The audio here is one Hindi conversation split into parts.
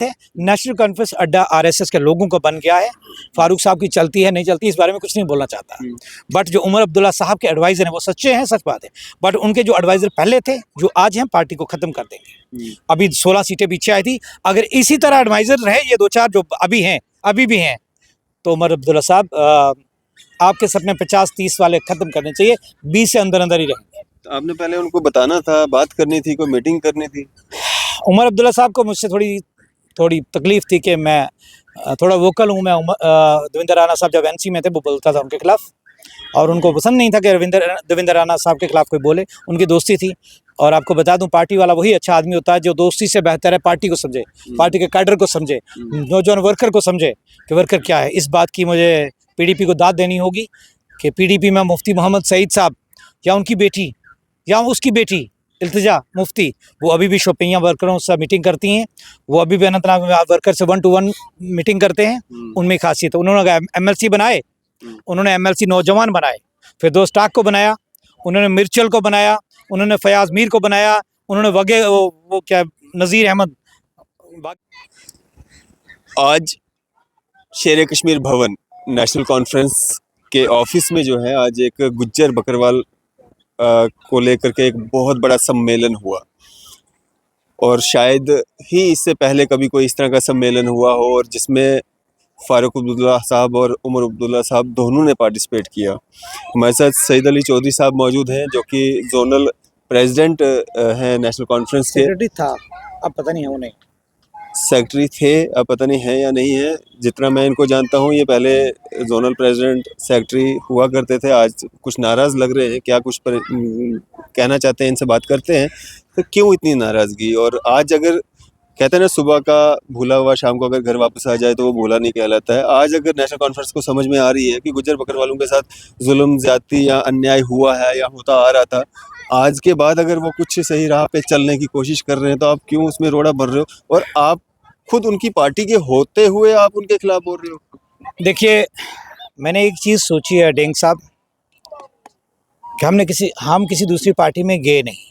है नेशनल कॉन्फ्रेंस अड्डा आरएसएस के लोगों को बन गया है। फारूक साहब की चलती है नहीं चलती इस बारे में कुछ नहीं बोलना चाहता, बट जो उमर अब्दुल्ला साहब के एडवाइज़र हैं वो सच्चे हैं, सच बात है। बट उनके जो एडवाइज़र पहले थे जो आज हैं पार्टी को ख़त्म कर देंगे। अभी 16 सीटें पीछे आई थी, अगर इसी तरह एडवाइज़र रहे ये 2-4 जो अभी भी हैं तो उमर अब्दुल्ला साहब आपके सपने 50-30 वाले ख़त्म करने चाहिए, 20 से अंदर अंदर ही रहेंगे। तो आपने पहले उनको बताना था, बात करनी थी, कोई मीटिंग करनी थी। उमर अब्दुल्ला साहब को मुझसे थोड़ी तकलीफ़ थी कि मैं थोड़ा वोकल हूँ। मैं देवेंद्र राणा साहब जब एनसी में थे वो बोलता था उनके खिलाफ, और उनको पसंद नहीं था कि देवेंद्र राणा साहब के खिलाफ कोई बोले। उनकी दोस्ती थी, और आपको बता दूं पार्टी वाला वही अच्छा आदमी होता है जो दोस्ती से बेहतर है पार्टी को समझे, पार्टी के कैडर को समझे, नौजवान वर्कर को समझे कि वर्कर क्या है। इस बात की मुझे पीडीपी को दाद देनी होगी कि पीडीपी में मुफ्ती मोहम्मद सईद साहब या उनकी बेटी या उसकी बेटी इल्तिजा मुफ्ती वो अभी भी शोपियाँ वर्करों से मीटिंग करती हैं, वो अभी भी अनंतनाग में वर्कर से 1-to-1 मीटिंग करते हैं। उनमें खासियत है, उन्होंने एमएलसी बनाए, उन्होंने एमएलसी नौजवान बनाए, फिर दो स्टाक को बनाया, उन्होंने मिर्चल को बनाया, उन्होंने फयाज मीर को बनाया, उन्होंने वो क्या नज़ीर अहमद। आज शेर कश्मीर भवन नेशनल कॉन्फ्रेंस के ऑफिस में जो है आज एक गुज्जर बकरवाल को लेकर के एक बहुत बड़ा सम्मेलन हुआ, और शायद ही इससे पहले कभी कोई इस तरह का सम्मेलन हुआ हो और जिसमें फारूक अब्दुल्ला साहब और उमर अब्दुल्ला साहब दोनों ने पार्टिसिपेट किया। हमारे साथ सईद अली चौधरी साहब मौजूद हैं जो कि जोनल प्रेसिडेंट हैं नेशनल कॉन्फ्रेंस के। सेक्रेटरी था, अब पता नहीं है, वो नहीं सेक्रेटरी थे, अब पता नहीं है या नहीं है। जितना मैं इनको जानता हूँ ये पहले जोनल प्रेसिडेंट सेक्रेटरी हुआ करते थे। आज कुछ नाराज़ लग रहे हैं, क्या कुछ कहना चाहते हैं, इनसे बात करते हैं। तो क्यों इतनी नाराज़गी? और आज अगर कहते हैं ना सुबह का भूला हुआ शाम को अगर घर वापस आ जाए तो वो भूला नहीं कहलाता है। आज अगर नेशनल कॉन्फ्रेंस को समझ में आ रही है कि गुज्जर बकरवालों के साथ जुल्म, ज्यादती या अन्याय हुआ है या होता आ रहा था, आज के बाद अगर वो कुछ सही राह पे चलने की कोशिश कर रहे हैं तो आप क्यों उसमें रोड़ा भर रहे हो? और आप खुद उनकी पार्टी के होते हुए आप उनके खिलाफ बोल रहे हो। देखिए, मैंने एक चीज़ सोची है डेंग साहब कि हम किसी दूसरी पार्टी में गए नहीं,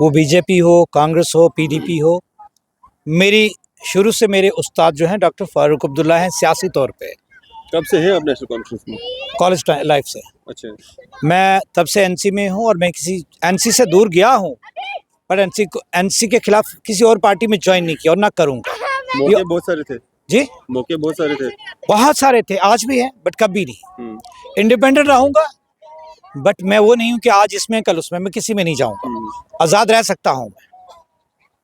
वो बीजेपी हो, कांग्रेस हो, पीडीपी हो। मेरी शुरू से मेरे उस्ताद जो हैं डॉक्टर फारूक अब्दुल्ला हैं सियासी तौर पे। कब से हैं आप नेशनल कॉन्फ्रेंस में? कॉलेज लाइफ से। अच्छा। मैं तब से एनसी में हूँ, और मैं किसी एनसी से दूर गया हूँ, पर एनसी के खिलाफ किसी और पार्टी में ज्वाइन नहीं किया और ना करूँगा। मौके बहुत सारे थे जी, मौके बहुत सारे थे, बहुत सारे थे, आज भी हैं, बट कभी नहीं। इंडिपेंडेंट रहूँगा, बट मैं वो नहीं हूँ कि आज इसमें कल उसमें, मैं किसी में नहीं जाऊँगा, आज़ाद रह सकता हूँ मैं।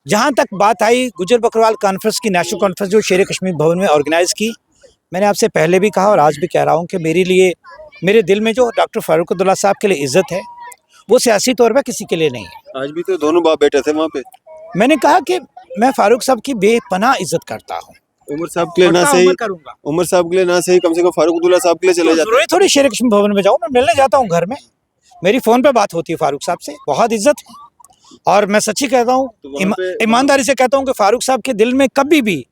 जहाँ तक बात आई गुज्जर बकरवाल कॉन्फ्रेंस की, नेशनल कॉन्फ्रेंस जो शेर कश्मीर भवन में ऑर्गेनाइज़ की, मैंने आपसे पहले भी कहा और आज भी कह रहा हूँ कि मेरे दिल में जो डॉक्टर फारूक अब्दुल्ला साहब के लिए इज़्ज़त है वो सियासी तौर पर किसी के लिए नहीं है। आज भी तो दोनों बाप बेटे थे वहाँ पे। मैंने कहा कि मैं फारूक साहब की बेपनाह इज़्ज़त करता हूँ। उमर साहब के लिए ना सही, उमर साहब के लिए ना सही, कम से कम फारूक अब्दुल्ला साहब के लिए चले जाते। जरूरी थोड़ी शेर कश्मीर भवन में जाऊँ, मैं मिलने जाता हूँ घर में, मेरी फ़ोन पे बात होती है फारूक साहब से, बहुत इज़्ज़त है। और मैं सच्ची कहता हूँ, ईमानदारी से कहता हूँ कि फारूक साहब के दिल में कभी भी,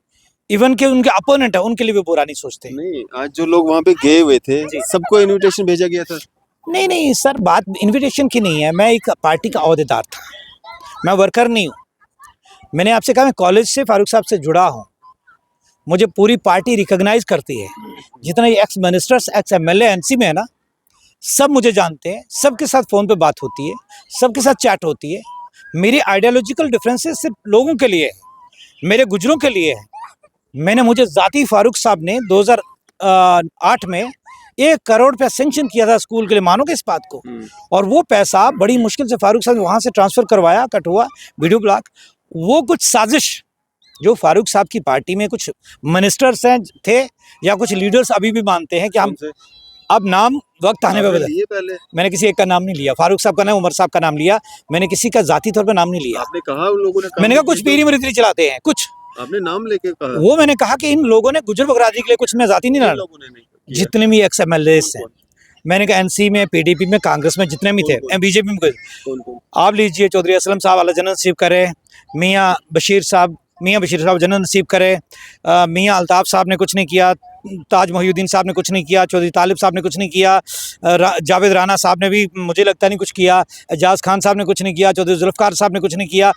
इवन के उनके अपोनेंट है उनके लिए भी बुरा नहीं सोचते। नहीं, आज जो लोग वहाँ पे गए हुए थे सबको इनविटेशन भेजा गया था। नहीं सर, बात इनविटेशन की नहीं है। मैं एक पार्टी का ओहदेदार था, मैं वर्कर नहीं हूँ। मैंने आपसे कहा मैं कॉलेज से फारूक साहब से जुड़ा हूँ, मुझे पूरी पार्टी रिकॉग्नाइज करती है। जितना ये x ministers, ex MLA NC में है ना, सब मुझे जानते हैं, सबके साथ फ़ोन पे बात होती है, सबके साथ चैट होती है। मेरी आइडियोलॉजिकल डिफरेंसेस सिर्फ लोगों के लिए है, मेरे गुजरों के लिए है। मुझे ज़ाती फारूक साहब ने 2008 में 1 करोड़ रुपया सेंक्शन किया था स्कूल के लिए, मानोगे इस बात को? और वो पैसा बड़ी मुश्किल से फारूक साहब वहाँ से ट्रांसफ़र करवाया, कट हुआ वीडियो ब्लॉक। वो कुछ साजिश जो फारूक साहब की पार्टी में कुछ मिनिस्टर्स हैं थे या कुछ लीडर्स अभी भी मानते हैं कि हम, अब नाम वक्त आने पे बदल। मैंने किसी एक का नाम नहीं लिया, फारूक साहब का नाम, उमर साहब का नाम लिया, मैंने किसी का जाती तौर पे नाम नहीं लिया। आपने कहा उन लोगों ने, मैंने कहा कुछ पीरी मुरीदी चलाते हैं, कुछ आपने नाम लेके कहा। वो मैंने कहा कि इन लोगों ने गुज्जर बकराजी के लिए कुछ, मैं जाती नहीं ना, जितने भी एक्स एमएलए हैं, मैंने कहा एनसी में, पीडीपी में, कांग्रेस में जितने भी थे, बीजेपी में, आप लीजिए चौधरी असलम साहब अल्लाह जन्नत नसीब करे, मियाँ बशीर साहब मियाँ बशीर साहब जन्नत नसीब करे, मियाँ अल्ताफ़ साहब ने कुछ नहीं किया, ताज मोहिउद्दीन साहब ने कुछ नहीं किया, चौधरी तालिब साहब ने कुछ नहीं किया, जावेद राना साहब ने भी मुझे लगता नहीं कुछ किया, एजाज खान साहब ने कुछ नहीं किया, चौधरी जुल्फ़िकार साहब ने कुछ नहीं किया,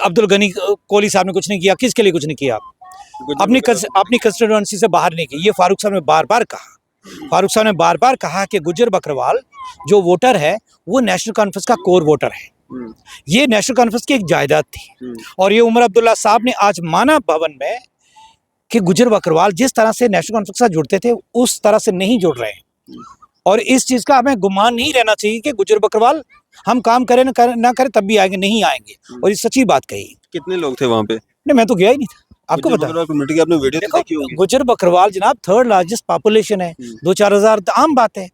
अब्दुल गनी कोहली साहब ने कुछ नहीं किया। किसके लिए कुछ नहीं किया? अपनी कंस्टिट्यूएंसी से बाहर नहीं की। ये फारूक साहब ने बार बार कहा, फारूक साहब ने बार बार कहा कि गुज्जर बकरवाल जो वोटर है वो नेशनल कॉन्फ्रेंस का कोर वोटर है। ये नेशनल कॉन्फ्रेंस की एक जायदाद थी और ये उमर अब्दुल्ला साहब ने आज माना भवन में कि गुज्जर बकरवाल जिस तरह से नेशनल कॉन्फ्रेंस से जुड़ते थे उस तरह से नहीं जुड़ रहे हैं और इस चीज़ का हमें गुमान नहीं रहना चाहिए कि गुज्जर बकरवाल हम काम करें ना करें तब भी आएंगे, नहीं आएंगे। और ये सच्ची बात कही। कितने लोग थे वहाँ पे? नहीं, मैं तो गया ही नहीं था, आपको पता है। कम्युनिटी की आपने वीडियो तो देखी होगी। गुज्जर बकरवाल जनाब थर्ड लार्जेस्ट पॉपुलेशन है, 2-4 हज़ार आम बात है।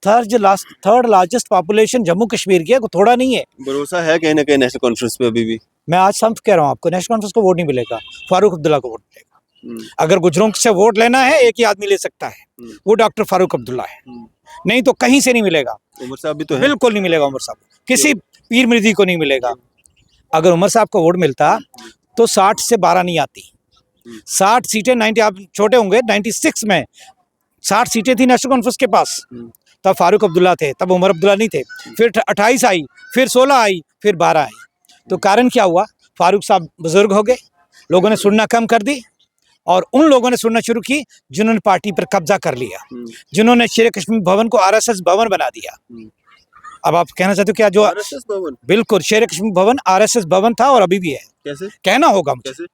Third largest population Jammu Kashmir की है, थोड़ा नहीं है। भरोसा है कहीं ना कहीं नेशनल कॉन्फ्रेंस पे अभी भी? मैं आज सब कह रहा हूँ आपको, नेशनल कॉन्फ्रेंस को वोट नहीं मिलेगा, फारूक अब्दुल्ला को वोट मिलेगा। अगर गुजरों से वोट लेना है एक ही आदमी ले सकता है, वो डॉक्टर फारूक अब्दुल्ला है, नहीं तो कहीं से नहीं मिलेगा। उमर साहब भी तो है। बिल्कुल बिल्कुल नहीं मिलेगा उमर साहब, किसी पीर मुरीदी को नहीं मिलेगा। अगर उमर साहब को वोट मिलता तो 60 से 12 नहीं आती। 60 सीटें 90, आप छोटे होंगे, 96 में 60 सीटें थी नेशनल कॉन्फ्रेंस के पास, तब फारूक अब्दुल्ला थे, तब उमर अब्दुल्ला नहीं थे। फिर 28 आई, फिर 16 आई, फिर 12 आई। तो कारण क्या हुआ? फारूक साहब बुजुर्ग हो गए, लोगों ने सुनना कम कर दी और उन लोगों ने सुनना शुरू की जिन्होंने पार्टी पर कब्जा कर लिया, जिन्होंने शेर कश्मीर भवन को आरएसएस भवन बना दिया। अब आप कहना चाहते हो क्या जो आरएसएस भवन? बिल्कुल, शेर कश्मीर भवन आरएसएस भवन था और अभी भी है। कैसे कहना होगा मुझे। कैसे?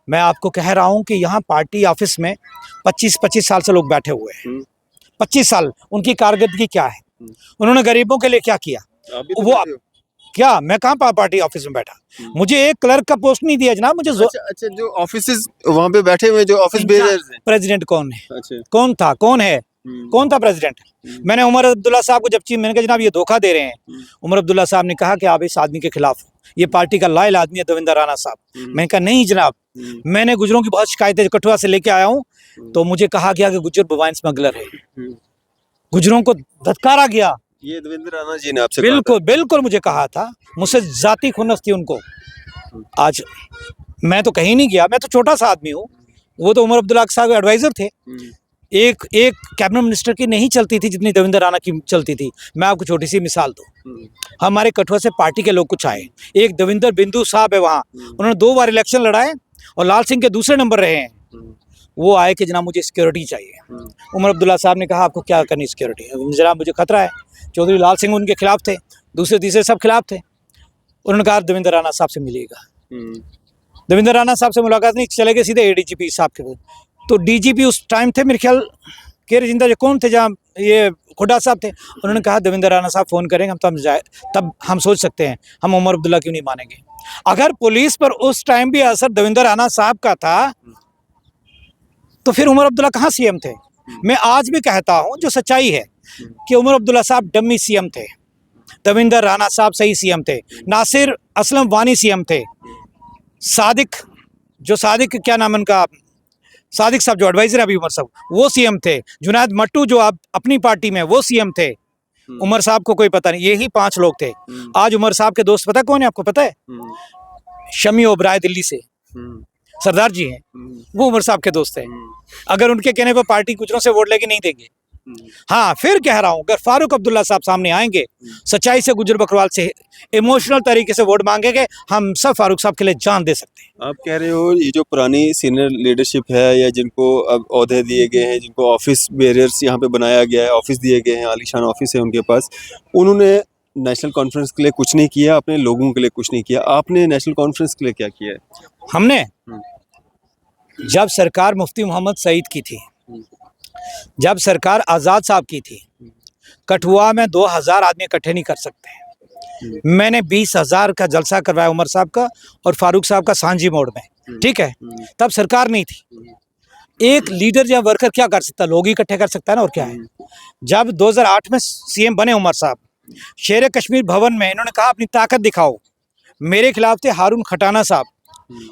मैं आपको कह रहा हूँ कि यहाँ पार्टी ऑफिस में 25 साल से लोग बैठे हुए हैं। 25 साल उनकी कारकर्दगी क्या है? उन्होंने गरीबों के लिए क्या किया? आप भी तो वो बैठे हो। क्या मैं कहाँ पार्टी ऑफिस में बैठा? मुझे एक क्लर्क का पोस्ट नहीं दिया जनाब। मुझे अच्छा, जो ऑफिसेस वहाँ पे बैठे हुए जो ऑफिस बेयर्स हैं। प्रेसिडेंट कौन है? अच्छा, कौन था, कौन है, कौन था प्रेसिडेंट? मैंने उमर अब्दुल्ला साहब को जब चीफ, मैंने कहा जनाब ये धोखा दे रहे हैं। उमर अब्दुल्ला साहब ने कहा कि आप इस आदमी के खिलाफ हो, ये पार्टी का लायल आदमी है देवेंद्र राणा साहब। मैंने कहा नहीं जनाब, मैंने गुजरों की बहुत शिकायतें कठुआ से लेके आया हूँ, तो मुझे कहा गया कि गुजर वाइन स्मगलर है, गुजरों को धत्कारा गया। ये देवेंद्र राणा जी ने आपसे कहा था? बिल्कुल बिल्कुल मुझे कहा था, मुझसे जाती खुन्नस थी उनको। आज मैं तो कहीं नहीं गया, मैं तो छोटा सा आदमी हूँ, वो तो उमर अब्दुल्ला साहब एडवाइजर थे। एक कैबिनेट मिनिस्टर की नहीं चलती थी जितनी देवेंद्र राणा की चलती थी। मैं आपको छोटी सी मिसाल दूँ, हमारे कठुआ से पार्टी के लोग कुछ आए, एक देवेंद्र बिंदु साहब है वहाँ, उन्होंने 2 बार इलेक्शन लड़ाए और लाल सिंह के दूसरे नंबर रहे हैं। वो आए कि जनाब मुझे सिक्योरिटी चाहिए। उमर अब्दुल्ला साहब ने कहा आपको क्या करनी सिक्योरिटी? जनाब मुझे खतरा है। चौधरी लाल सिंह उनके खिलाफ थे, दूसरे तीसरे सब खिलाफ थे। उन्होंने कहा देवेंद्र राणा साहब से मिलिएगा। देवेंद्र राणा साहब से मुलाकात नहीं, चले गए सीधे एडीजीपी साहब के। तो डीजीपी उस टाइम थे मेरे ख्याल के रजिंदा जो कौन थे, जहाँ ये खुड्डा साहब थे। उन्होंने कहा देवेंद्र राणा साहब फ़ोन करेंगे हम तब हम सोच सकते हैं, हम उमर अब्दुल्ला क्यों नहीं मानेंगे। अगर पुलिस पर उस टाइम भी असर देवेंद्र राणा साहब का था तो फिर उमर अब्दुल्ला कहाँ सीएम थे? मैं आज भी कहता हूँ जो सच्चाई है कि उमर अब्दुल्ला साहब डम्मी सीएम थे, देवेंद्र राणा साहब सही सीएम थे, नासिर असलम वानी सीएम थे, सादिक क्या नाम उनका, सादिक साहब जो एडवाइजर अभी उमर साहब, वो सीएम थे, जुनैद मट्टू जो आप अपनी पार्टी में वो सीएम थे। उमर साहब को कोई पता नहीं, यही 5 लोग थे। आज उमर साहब के दोस्त पता कौन है आपको? पता है? शमी ओबराय दिल्ली से सरदार जी हैं, वो उमर साहब के दोस्त हैं। अगर उनके कहने पर पार्टी गुजरों से वोट लेके नहीं देंगे। हाँ, फिर कह रहा हूँ अगर फारूक अब्दुल्ला साहब सामने आएंगे, सच्चाई से गुजर बकरवाल से इमोशनल तरीके से वोट मांगेंगे, हम सब फारूक साहब के लिए जान दे सकते हैं। आप कह रहे हो ये जो पुरानी सीनियर लीडरशिप है या जिनको अब ओहदे दिए गए हैं, जिनको ऑफिस बेरियर्स यहाँ पे बनाया गया है, ऑफिस दिए गए हैं, आलीशान ऑफिस है उनके पास, उन्होंने नेशनल कॉन्फ्रेंस के लिए कुछ नहीं किया, अपने लोगों के लिए कुछ नहीं किया। आपने नेशनल कॉन्फ्रेंस के लिए क्या किया है? हमने जब सरकार मुफ्ती मोहम्मद सईद की थी, जब सरकार आज़ाद साहब की थी, कठुआ में 2000 आदमी इकट्ठे नहीं कर सकते। मैंने 20,000 का जलसा करवाया उमर साहब का और फारूक साहब का सांझी मोड़ में, ठीक है? तब सरकार नहीं थी। एक लीडर या वर्कर क्या कर सकता? लोग ही इकट्ठे कर सकता है ना, और क्या है? जब 2008 में सीएम बने उमर साहब, शेर कश्मीर भवन में इन्होंने कहा अपनी ताकत दिखाओ। मेरे खिलाफ थे हारून खटाना साहब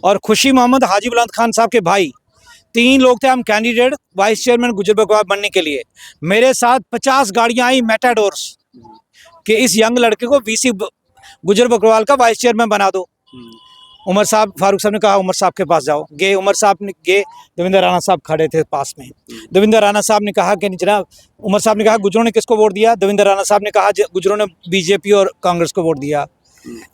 और खुशी मोहम्मद हाजी बुलंद खान साहब के भाई, 3 लोग थे हम कैंडिडेट वाइस चेयरमैन गुजर बकरवाल बनने के लिए। मेरे साथ 50 गाड़ियां आई मेटाडोर्स कि इस यंग लड़के को वीसी गुजर बकरवाल का वाइस चेयरमैन बना दो। उमर साहब, फारूक साहब ने कहा उमर साहब के पास जाओ, गए उमर साहब ने गए, देवेंद्र राणा साहब खड़े थे पास में। देवेंद्र राणा साहब ने कहा कि जनाब, उमर साहब ने कहा गुजरों ने किसको वोट दिया? देवेंद्र राणा साहब ने कहा गुजरों ने बीजेपी और कांग्रेस को वोट दिया।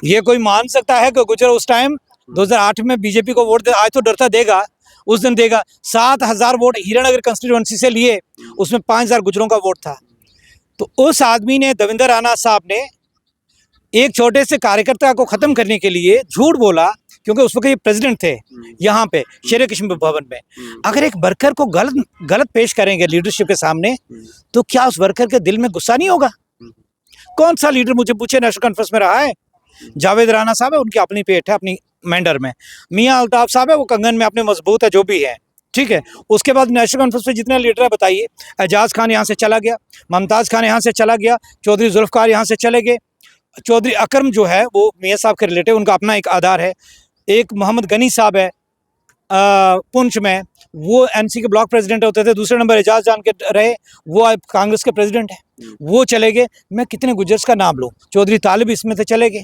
ये कोई मान सकता है कि गुजर उस टाइम 2008 में बीजेपी को वोट दे? आज तो डरता देगा, उस दिन देगा। 7,000 वोट हीरानगर कंस्टिट्यूएंसी से लिए, उसमें 5,000 गुजरों का वोट था। तो उस आदमी ने, देवेंद्र राणा साहब ने, एक छोटे से कार्यकर्ता को खत्म करने के लिए झूठ बोला, क्योंकि उस वक्त ये प्रेसिडेंट थे यहाँ पे शेर कृष्ण भवन में। अगर एक वर्कर को गलत पेश करेंगे लीडरशिप के सामने, तो क्या उस वर्कर के दिल में गुस्सा नहीं होगा? कौन सा लीडर मुझे पूछे नेशनल कॉन्फ्रेंस में रहा है? जावेद राणा साहब है, उनकी अपनी पेट है, अपनी मैंडर में। मियां अल्ताफ साहब है, वो कंगन में अपने मजबूत है, जो भी है, ठीक है। उसके बाद नेशनल कॉन्फ्रेंस में जितने लीडर है बताइए। एजाज खान यहाँ से चला गया, मुमताज़ खान यहाँ से चला गया, चौधरी जुल्फ़िकार यहाँ से चले गए, चौधरी अकरम जो है वो मियाँ साहब के रिलेटिव, उनका अपना एक आधार है। एक मोहम्मद गनी साहब है पुंछ में, वो एनसी के ब्लॉक प्रेसिडेंट होते थे। दूसरे नंबर एजाज जान के रहे, वो अब कांग्रेस के प्रेसिडेंट है, वो चले गए। मैं कितने गुजर्स का नाम लूँ? चौधरी तालिब इसमें थे, चले गए।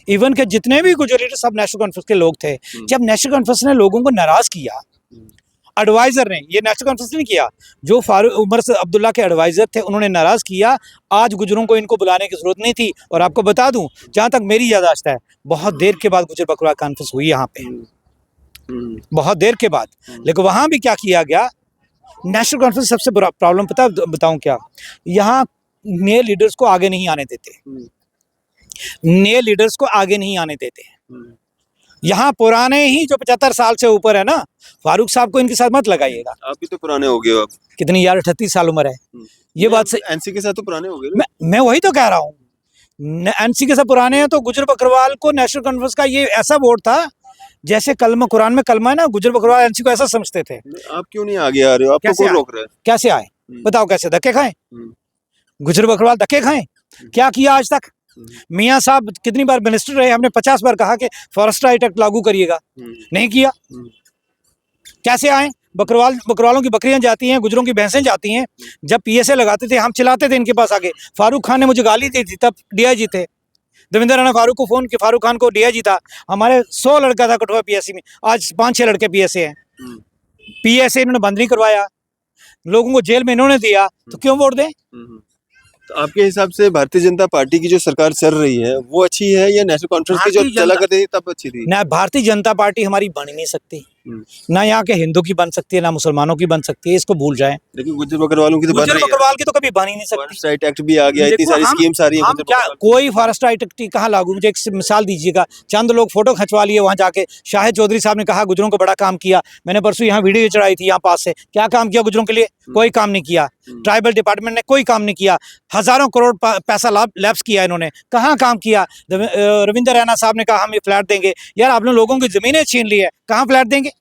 इवन के जितने भी गुजर लीडर सब नेशनल कॉन्फ्रेंस के लोग थे। जब नेशनल कॉन्फ्रेंस ने लोगों को नाराज किया, एडवाइजर ने, ये नेशनल कॉन्फ्रेंस ने किया, जो फारूक उमर अब्दुल्ला के एडवाइजर थे, उन्होंने नाराज किया। आज गुजरों को इनको बुलाने की जरूरत नहीं थी। और आपको बता दूं, जहां तक मेरी याददाश्त है, बहुत देर के बाद गुजर बकरवाल कॉन्फ्रेंस हुई यहाँ पे, बहुत देर के बाद। लेकिन वहां भी क्या किया गया? नेशनल कॉन्फ्रेंस सबसे बड़ा प्रॉब्लम पता बताऊं क्या? यहाँ नए लीडर्स को आगे नहीं आने देते, नए लीडर्स को आगे नहीं आने देते। यहाँ पुराने ही जो 75 साल से ऊपर है ना, फारूक साहब को इनके साथ मत लगाइएगा। आप भी तो पुराने हो गए हो। आप कितनी यार, 38 साल उम्र है। ये बात से एनसी के साथ तो पुराने हो गए ना? मैं वही तो कह रहा हूँ, एनसी के साथ पुराने हैं। तो गुजर बकरवाल को नेशनल कॉन्फ्रेंस का ये ऐसा वोट था, जैसे कलमा, कुरान में कलमा है ना, गुजर बकरवाल एनसी को ऐसा समझते थे। आप क्यों नहीं आगे आ रहे हो? आपको कौन रोक रहा है? कैसे आए बताओ? कैसे धक्के खाएं? गुजर बकरवाल धक्के खाएं? क्या किया आज तक? मियाँ साहब कितनी बार मिनिस्टर रहे, हमने 50 बार कहा कि फॉरेस्ट राइट एक्ट लागू करिएगा, नहीं किया। कैसे आए? बकरवालों की बकरियां जाती हैं, गुजरों की भैंसें जाती हैं। जब पीएसए लगाते थे, हम चिल्लाते थे इनके पास आगे। फारूक खान ने मुझे गाली दी थी, तब डीआईजी थे। देवेंद्र राणा फारूक को फोन किया, फारूक खान को डीआईजी था। हमारे 100 लड़का था कठुआ पीएससी में, आज 5-6 लड़के पीएसए हैं। पीएसए इन्होंने बंद नहीं करवाया, लोगों को जेल में इन्होंने दिया, तो क्यों वोट दें? तो आपके हिसाब से भारतीय जनता पार्टी की जो सरकार चल रही है वो अच्छी है, या नेशनल कॉन्फ्रेंस की जो चला करती थी तब अच्छी थी? ना, भारतीय जनता पार्टी हमारी बन ही नहीं सकती, ना यहाँ के हिंदू की बन सकती है, ना मुसलमानों की बन सकती है। इसको भूल जाएं। लेकिन गुजर बकरवालों की तो बन रही है। गुजर बकरवाल की तो कभी बन ही नहीं सकती। फॉरेस्ट राइट एक्ट भी आ गया, इतनी सारी स्कीम्स आ रही है। क्या कोई फॉरेस्ट राइट एक्ट कहाँ लागू? मुझे एक मिसाल दीजिएगा। चंद लोग फोटो खिंचवा लिए वहाँ जाके। शाहिद चौधरी साहब ने कहा गुजरों को बड़ा काम किया। मैंने परसों यहाँ वीडियो चढ़ाई थी यहाँ पास से। क्या काम किया गुजरों के लिए? कोई काम नहीं किया। ट्राइबल डिपार्टमेंट ने कोई काम नहीं किया। हजारों करोड़ पैसा लैप्स किया इन्होंने, कहाँ काम किया? रविंद्र रैना साहब ने कहा हम ये फ्लैट देंगे। यार आपने लोगों की जमीनें छीन ली है, कहाँ फ्लैट देंगे?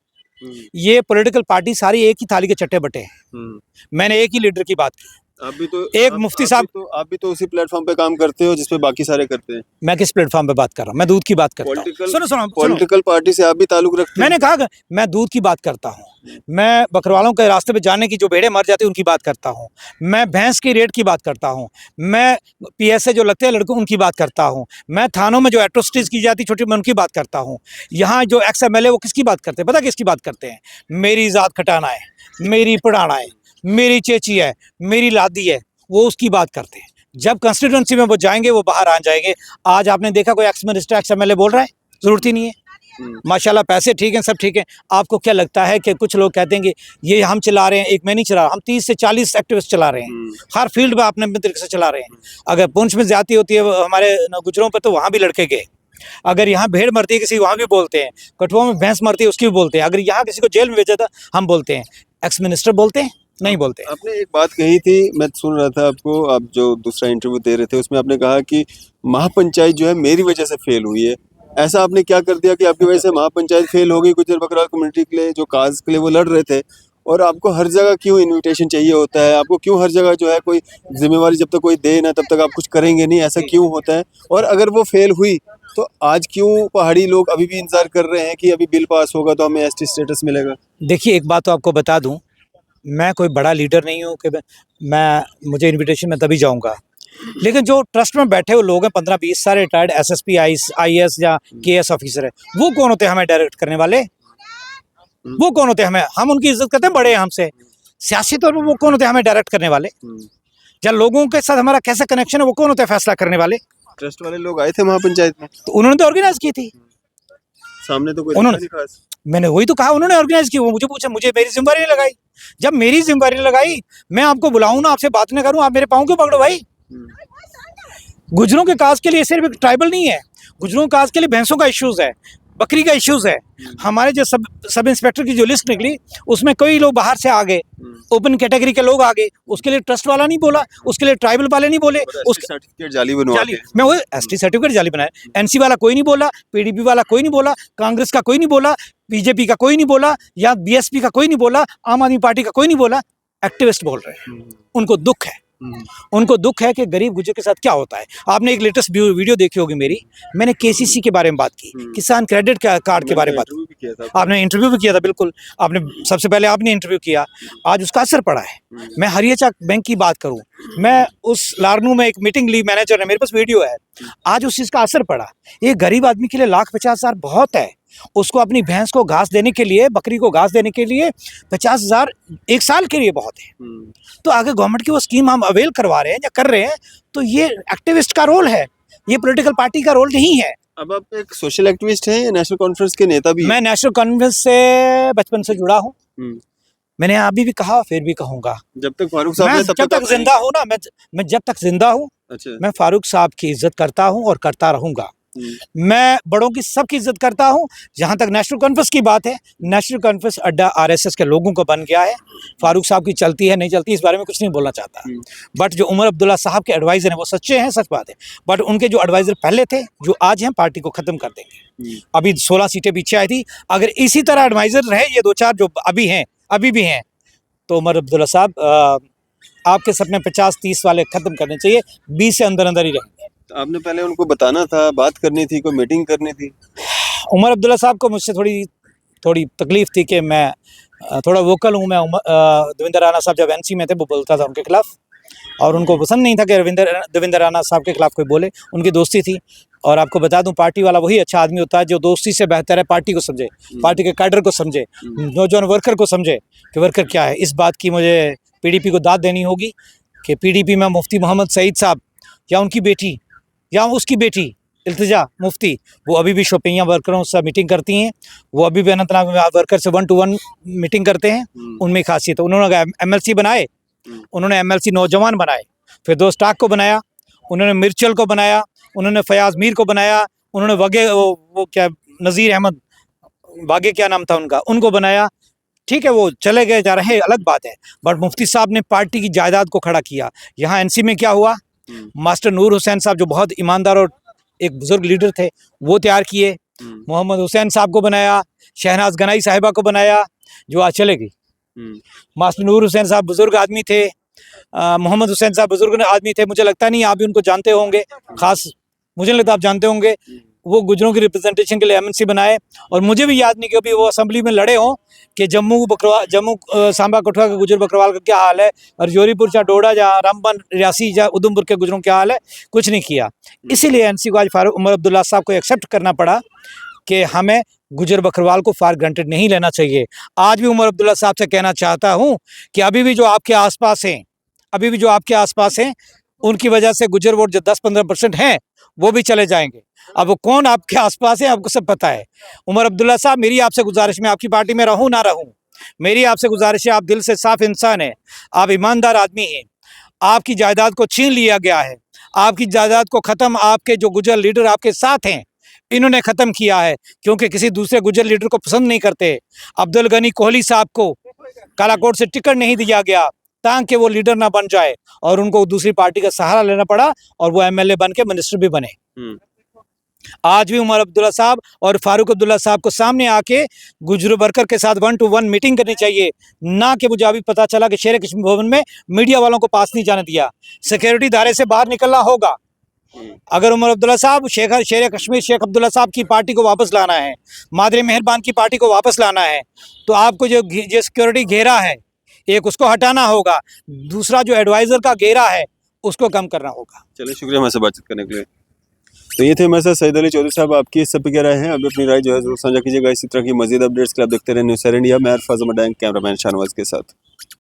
ये पॉलिटिकल पार्टी सारी एक ही थाली के चट्टे बटे हैं। मैंने एक ही लीडर की बात की। आप भी तो एक मुफ्ती साहब, आप भी तो उसी प्लेटफॉर्म पे काम करते हो जिसपे बाकी सारे करते हैं। मैं किस प्लेटफॉर्म पे बात कर रहा हूँ? मैं दूध की बात करता हूँ। सुनो, पॉलिटिकल पार्टी से आप भी ताल्लुक रखते हैं। मैंने कहा मैं दूध की बात करता हूँ। मैं बकरवालों के रास्ते पे जाने की, जो भेड़े मर जाती हैं उनकी बात करता हूँ। मैं भैंस की रेट की बात करता हूँ। मैं पीएसए जो लगते हैं लड़कों उनकी बात करता हूँ। मैं थानों में जो एट्रोसिटीज की जाती छोटी, मैं उनकी बात करता हूँ। यहाँ जो एक्स एमएलए वो किसकी बात करते हैं? पता किसकी बात करते हैं? मेरी ज़ात खटाना है, मेरी पढ़ाना है, मेरी चेची है, मेरी लादी है, वो उसकी बात करते हैं। जब कंस्टिट्यूंसी में वो जाएंगे वो बाहर आ जाएंगे। आज आपने देखा कोई एक्स मिनिस्टर एक्स एमएलए बोल रहा है? जरूरत ही नहीं है। माशाल्लाह पैसे ठीक हैं, सब ठीक है। आपको क्या लगता है कि कुछ लोग कहते हैं कि ये हम चला रहे हैं? एक मैं नहीं चला रहा, हम 30 से 40 एक्टिविस्ट चला रहे हैं। हर फील्ड में अपने तरीके से चला रहे हैं। अगर पुंछ में ज्यादती होती है हमारे गुजरों पर, तो वहाँ भी लड़के गए। अगर यहाँ भेड़ मरती है किसी, वहाँ भी बोलते हैं। कठुआ में भैंस मरती है उसकी भी बोलते हैं। अगर यहाँ किसी को जेल में भेजा था, हम बोलते हैं। एक्स मिनिस्टर बोलते हैं? नहीं बोलते। आपने एक बात कही थी, मैं सुन रहा था आपको, आप जो दूसरा इंटरव्यू दे रहे थे उसमें आपने कहा कि महापंचायत जो है मेरी वजह से फेल हुई है। ऐसा आपने क्या कर दिया कि आपकी वजह से महापंचायत फेल हो गई? गुजर बकरवाल कम्युनिटी के लिए, जो काज के लिए वो लड़ रहे थे, और आपको हर जगह क्यों इनविटेशन चाहिए होता है? आपको क्यों हर जगह जो है कोई जिम्मेवारी जब तक कोई दे ना तब तक आप कुछ करेंगे नहीं, ऐसा क्यों होता है? और अगर वो फेल हुई तो आज क्यों पहाड़ी लोग अभी भी इंतजार कर रहे हैं कि अभी बिल पास होगा तो हमें एसटी स्टेटस मिलेगा? देखिए एक बात तो आपको बता दूं, मैं कोई बड़ा लीडर नहीं हूँ कि मुझे इनविटेशन में तभी जाऊंगा। लेकिन जो ट्रस्ट में बैठे हुए लोग हैं 15-20 सारे रिटायर्ड एसएसपी आईएएस या केएस ऑफिसर है, वो कौन होते हैं हमें डायरेक्ट करने वाले? वो कौन होते हैं हमें? हम उनकी इज्जत करते हैं, बड़े हैं हमसे, सियासी तौर पर वो कौन होते हैं हमें डायरेक्ट करने वाले? या लोगों के साथ हमारा कैसा कनेक्शन है, वो कौन होते हैं फैसला करने वाले? ट्रस्ट वाले लोग आए थे महापंचायत में, तो उन्होंने तो ऑर्गेनाइज की थी। सामने तो कोई उन्होंने- नहीं खास। मैंने वही तो कहा, उन्होंने ऑर्गेनाइज की, वो मुझे पूछा, मुझे मेरी जिम्मेदारी नहीं लगाई। जब मेरी जिम्मेदारी लगाई, मैं आपको बुलाऊं ना, आपसे बात ना करूं, आप मेरे पाँव क्यों पकड़ो भाई? गुजरों के काज के लिए सिर्फ एक ट्राइबल नहीं है, गुजरों के काज के लिए भैंसों का इश्यूज है, बकरी का इश्यूज है। हमारे जो सब इंस्पेक्टर की जो लिस्ट निकली, उसमें कई लोग बाहर से आ गए, ओपन कैटेगरी के लोग आ गए, उसके लिए ट्रस्ट वाला नहीं बोला, उसके लिए ट्राइबल वाले नहीं बोले, उसके सर्टिफिकेट जाली बनवा जाली, के। मैं वो एसटी सर्टिफिकेट जाली बनाया। एनसी वाला कोई नहीं बोला, पीडीपी वाला कोई नहीं बोला, कांग्रेस का कोई नहीं बोला, बीजेपी का कोई नहीं बोला, या बीएसपी का कोई नहीं बोला, आम आदमी पार्टी का कोई नहीं बोला। एक्टिविस्ट बोल रहे हैं, उनको दुख है, उनको दुख है कि गरीब गुजर के साथ क्या होता है। आपने एक लेटेस्ट वीडियो देखी होगी मेरी, मैंने केसीसी के बारे में बात की, किसान क्रेडिट कार्ड के बारे में बात की। इंटरव्यू भी किया था आपने इंटरव्यू भी किया था, बिल्कुल, आपने सबसे पहले आपने इंटरव्यू किया, आज उसका असर पड़ा है। मैं हरियाणा बैंक की बात करूं, मैं उस लारनू में एक मीटिंग ली, मैनेजर है, मेरे पास वीडियो है, आज उस चीज़ का असर पड़ा। एक गरीब आदमी के लिए 1,50,000 बहुत है। उसको अपनी भैंस को घास देने के लिए, बकरी को घास देने के लिए 50,000 एक साल के लिए बहुत है। तो आगे गवर्नमेंट की वो स्कीम हम अवेल करवा रहे हैं या कर रहे हैं, तो ये एक्टिविस्ट का रोल है, ये पॉलिटिकल पार्टी का रोल नहीं है। अब आप एक सोशल एक्टिविस्ट हैं या नेशनल कॉन्फ्रेंस के नेता भी हैं? मैं नेशनल कॉन्फ्रेंस से बचपन से जुड़ा हूँ। मैंने अभी भी कहा, फिर भी कहूंगा, जब तक फारूक साहब मैं ने तब जब तक जिंदा हूँ ना, मैं जब तक जिंदा हूँ, अच्छा। मैं फारूक साहब की इज्जत करता हूँ और करता रहूंगा। मैं बड़ों की सबकी इज्जत करता हूं। जहां तक नेशनल कॉन्फ्रेंस की बात है, नेशनल कॉन्फ्रेंस अड्डा आरएसएस के लोगों को बन गया है। फारूक साहब की चलती है नहीं चलती, इस बारे में कुछ नहीं बोलना चाहता, बट जो उमर अब्दुल्ला साहब के एडवाइजर हैं वो सच्चे हैं, सच बात है। बट उनके जो एडवाइजर पहले थे, जो आज हैं, पार्टी को खत्म कर देंगे। अभी 16 सीटें पीछे आई थी, अगर इसी तरह एडवाइजर रहे ये 2-4 जो अभी भी हैं, तो उमर अब्दुल्ला साहब आपके सपने 50-30 वाले खत्म करने चाहिए, 20 से अंदर अंदर ही रहेंगे। तो आपने पहले उनको बताना था, बात करनी थी, कोई मीटिंग करनी थी। उमर अब्दुल्ला साहब को मुझसे थोड़ी तकलीफ थी कि मैं थोड़ा वोकल हूँ। मैं देवेंद्र राणा साहब जब एनसी में थे, वो बोलता था उनके खिलाफ, और उनको पसंद नहीं था कि देवेंद्र राणा साहब के खिलाफ कोई बोले। उनकी दोस्ती थी, और आपको बता दूं, पार्टी वाला वही अच्छा आदमी होता है जो दोस्ती से बेहतर है पार्टी को समझे, पार्टी के कैडर को समझे, नौजवान वर्कर को समझे कि वर्कर क्या है। इस बात की मुझे पीडीपी को दाद देनी होगी कि पीडीपी में मुफ्ती मोहम्मद सईद साहब या उनकी बेटी या उसकी बेटी इल्तिजा मुफ्ती, वो अभी भी शोपियाँ वर्करों से मीटिंग करती हैं, वो अभी भी अनंतनाग वर्कर से 1-to-1 मीटिंग करते हैं। उनमें खासियत है, उन्होंने एमएलसी बनाए, उन्होंने एमएलसी नौजवान बनाए, फिर दोस्त टाक को बनाया, उन्होंने मिर्चल को बनाया, उन्होंने फयाज मीर को बनाया, उन्होंने वगे वो क्या नज़ीर अहमद बागे क्या नाम था उनका, उनको बनाया। ठीक है, वो चले गए जा रहे, अलग बात है, बट मुफ्ती साहब ने पार्टी की जायदाद को खड़ा किया। यहाँ एनसी में क्या हुआ, मास्टर नूर हुसैन साहब जो बहुत ईमानदार और एक बुजुर्ग लीडर थे, वो तैयार किए। मोहम्मद हुसैन साहब को बनाया, शहनाज गनाई साहिबा को बनाया, जो आज चले गई। मास्टर नूर हुसैन साहब बुजुर्ग आदमी थे, मोहम्मद हुसैन साहब बुजुर्ग आदमी थे, मुझे लगता नहीं आप भी उनको जानते होंगे, खास मुझे नहीं लगता आप जानते होंगे। वो गुजरों की रिप्रेजेंटेशन के लिए एमएनसी बनाए, और मुझे भी याद नहीं कि अभी वो असेंबली में लड़े हों कि जम्मू सांबा कठुआ के गुजर बकरवाल का क्या हाल है, और जोरीपुर या डोडा या रामबन रियासी या उधमपुर के गुजरों क्या हाल है, कुछ नहीं किया। इसीलिए एनसी को आज फारूक उमर अब्दुल्ला साहब को एक्सेप्ट करना पड़ा कि हमें गुजर बकरवाल को फॉर ग्रांटेड नहीं लेना चाहिए। आज भी उमर अब्दुल्ला साहब से कहना चाहता हूँ कि अभी भी जो आपके आसपास हैं, उनकी वजह से गुजर वोट जो 10-15% हैं, वो भी चले जाएंगे। अब वो कौन आपके आसपास है, आपको सब पता है। उमर अब्दुल्ला साहब, मेरी आपसे गुजारिश, मैं आपकी पार्टी में रहूं ना रहूं, मेरी आपसे गुजारिश है, आप दिल से साफ इंसान हैं, आप ईमानदार आदमी हैं, आपकी जायदाद को छीन लिया गया है, आपकी जायदाद को ख़त्म आपके जो गुजर लीडर आपके साथ हैं, इन्होंने ख़त्म किया है, क्योंकि किसी दूसरे गुजर लीडर को पसंद नहीं करते। अब्दुल गनी कोहली साहब को कालाकोट से टिकट नहीं दिया गया ताकि वो लीडर ना बन जाए, और उनको दूसरी पार्टी का सहारा लेना पड़ा, और वो एमएलए बन के मिनिस्टर भी बने। आज भी उमर अब्दुल्ला साहब और फारूक अब्दुल्ला साहब को सामने आके गुजर वर्कर के साथ 1-to-1 मीटिंग करनी चाहिए, ना कि मुझे अभी पता चला कि शेर कश्मीर भवन में मीडिया वालों को पास नहीं जाने दिया, सिक्योरिटी दायरे से बाहर निकलना होगा। अगर उमर अब्दुल्ला साहब शेर कश्मीर शेख अब्दुल्ला साहब की पार्टी को वापस लाना है, मादरे मेहरबान की पार्टी को वापस लाना है, तो आपको जो सिक्योरिटी घेरा है, एक उसको हटाना होगा, दूसरा जो एडवाइज़र का घेरा है उसको कम करना होगा। चलिए, शुक्रिया हमारे साथ बातचीत करने के लिए। तो ये थे हमारे साथ सईद अली चौधरी साहब। आपकी इस सब पे क्या राय है? अभी अपनी राय जो है जरूर साझा कीजिएगा। इसी तरह की मजीद अपडेट्स के लिए आप देखते रहे न्यूज़ सैर इंडिया। मैं अरफाज मडांग, कैमरामैन शाहनवाज के साथ।